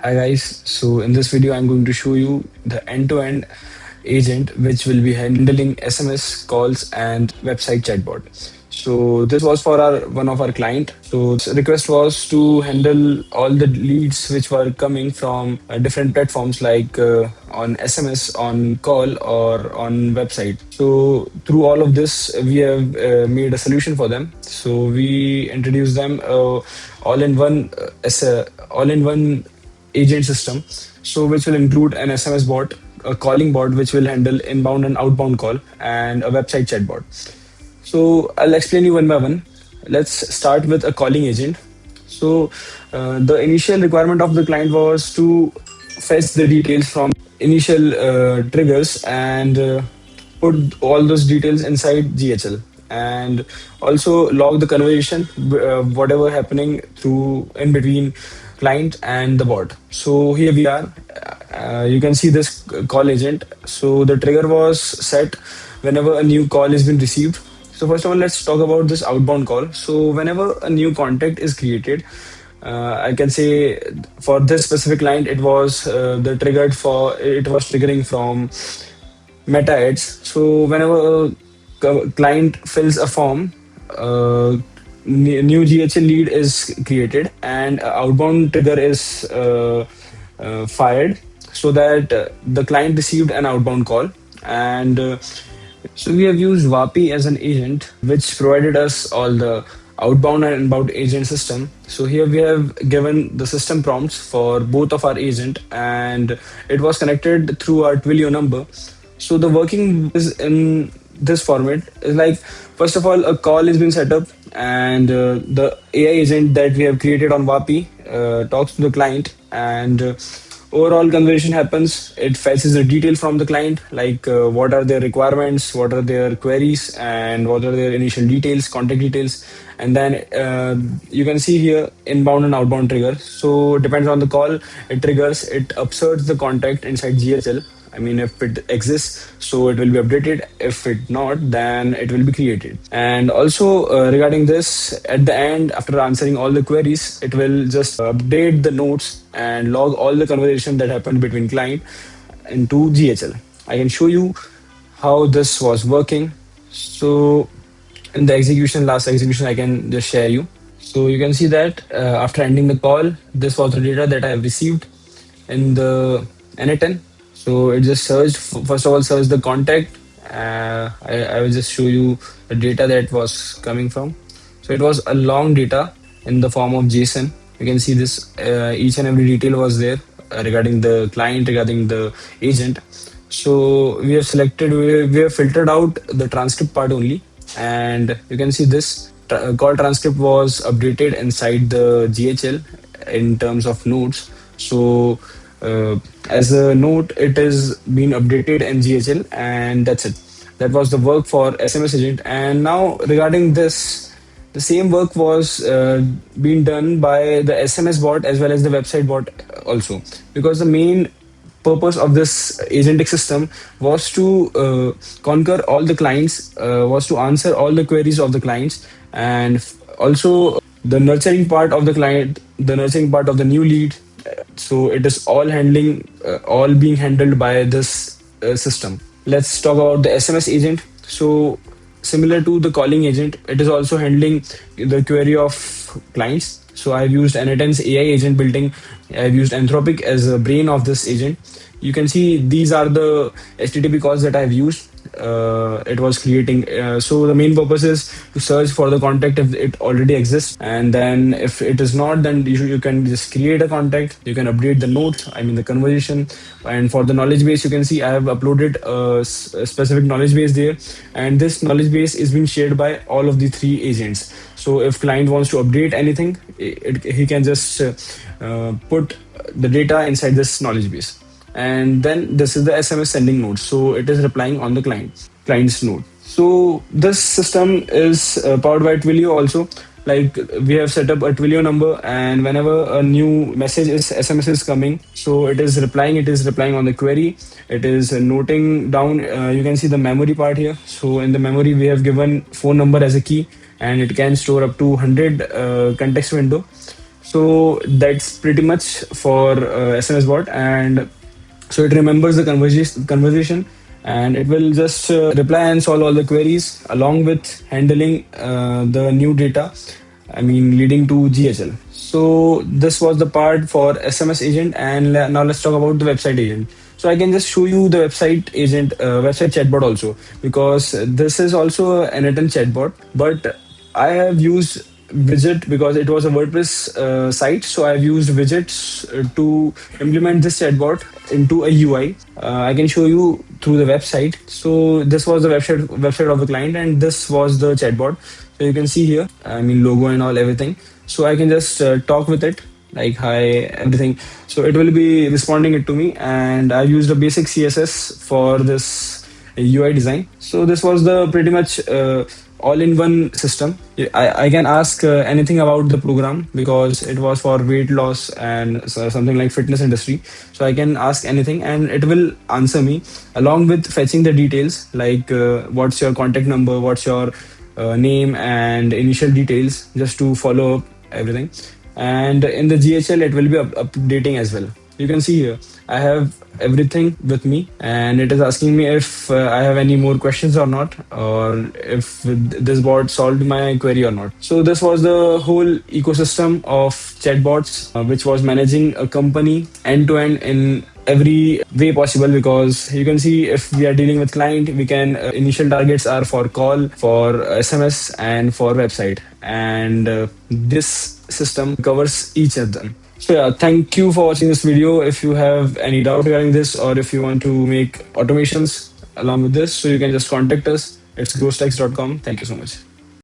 Hi guys, so in this video I'm going to show you the end-to-end agent which will be handling SMS calls and website chatbot. So this was for our one of our client. So this request was to handle all the leads which were coming from different platforms like on SMS, on call or on website. So through all of this we have made a solution for them. So we introduced them all-in-one as a all-in-one agent system, so which will include an SMS bot, a calling bot which will handle inbound and outbound call, and a website chatbot. So I'll explain you one by one. Let's start with a calling agent. So the initial requirement of the client was to fetch the details from initial triggers and put all those details inside GHL and also log the conversation, whatever happening through in between client and the bot. So here we are. You can see this call agent. So the trigger was set whenever a new call has been received. So first of all, let's talk about this outbound call. So whenever a new contact is created, I can say for this specific client, it was the triggered for it was triggering from meta ads. So whenever a client fills a form, new GHL lead is created and a outbound trigger is fired so that the client received an outbound call. And so we have used VAPI as an agent, which provided us all the outbound and inbound agent system. So here we have given the system prompts for both of our agent, and it was connected through our Twilio number. So the working is in this format is like, first of all, a call has been set up, and the AI agent that we have created on VAPI talks to the client, and overall conversation happens. It fetches the detail from the client, like what are their requirements, what are their queries, and what are their initial details, contact details. And then you can see here inbound and outbound trigger. So it depends on the call, it triggers, it upserts the contact inside GHL. I mean, if it exists, so it will be updated. If it not, then it will be created. And also regarding this, at the end, after answering all the queries, it will just update the notes and log all the conversation that happened between client into GHL. I can show you how this was working. So in the execution, last execution, I can just share you. So you can see that after ending the call, this was the data that I have received in the NA10. So it just searched, first of all, search the contact. I will just show you the data that was coming from. So it was a long data in the form of JSON. You can see this, each and every detail was there regarding the client, regarding the agent. So we have selected, we have filtered out the transcript part only. And you can see this call transcript was updated inside the GHL in terms of notes. So as a note, it is being updated in GHL, and that's it. That was the work for SMS agent. And now regarding this, the same work was being done by the SMS bot as well as the website bot also, because the main purpose of this agentic system was to conquer all the clients, was to answer all the queries of the clients, and also the nurturing part of the client, the nurturing part of the new lead. So it is all handling, all being handled by this system. Let's talk about the SMS agent. So similar to the calling agent, it is also handling the query of clients. So I've used N10's AI agent building. I've used Anthropic as a brain of this agent. You can see these are the HTTP calls that I've used. It was creating. So the main purpose is to search for the contact if it already exists, and then if it is not, then you can just create a contact. You can update the notes, I mean the conversation, and for the knowledge base, you can see I have uploaded a specific knowledge base there, and this knowledge base is being shared by all of the three agents. So if client wants to update anything, he can just put the data inside this knowledge base. And then this is the SMS sending node. So it is replying on the client's node. So this system is powered by Twilio also. Like we have set up a Twilio number, and whenever a new message is SMS is coming, so it is replying. It is replying on the query. It is noting down. You can see the memory part here. So in the memory, we have given phone number as a key, and it can store up to 100 context window. So that's pretty much for SMS bot. And so it remembers the conversation, and it will just reply and solve all the queries along with handling the new data, I mean leading to GHL. So this was the part for SMS agent, and now let's talk about the website agent. So I can just show you the website agent, website chatbot also, because this is also an written chatbot, but I have used widget because it was a WordPress site. So I've used widgets to implement this chatbot into a UI. I can show you through the website. So this was the website of the client, and this was the chatbot. So you can see here, I mean logo and all everything. So I can just talk with it like hi everything. So it will be responding it to me, and I used a basic CSS for this UI design. So this was the pretty much all-in-one system. I can ask anything about the program because it was for weight loss and something like fitness industry. So I can ask anything and it will answer me along with fetching the details like what's your contact number, what's your name and initial details, just to follow up everything. And in the GHL, it will be updating as well. You can see here, I have everything with me, and it is asking me if I have any more questions or not, or if this bot solved my query or not. So this was the whole ecosystem of chatbots, which was managing a company end to end in every way possible. Because you can see, if we are dealing with client, we can initial targets are for call, for SMS, and for website, and this system covers each of them. So yeah, thank you for watching this video. If you have any doubt regarding this, or if you want to make automations along with this, so you can just contact us. It's growstacks.com. Thank you so much.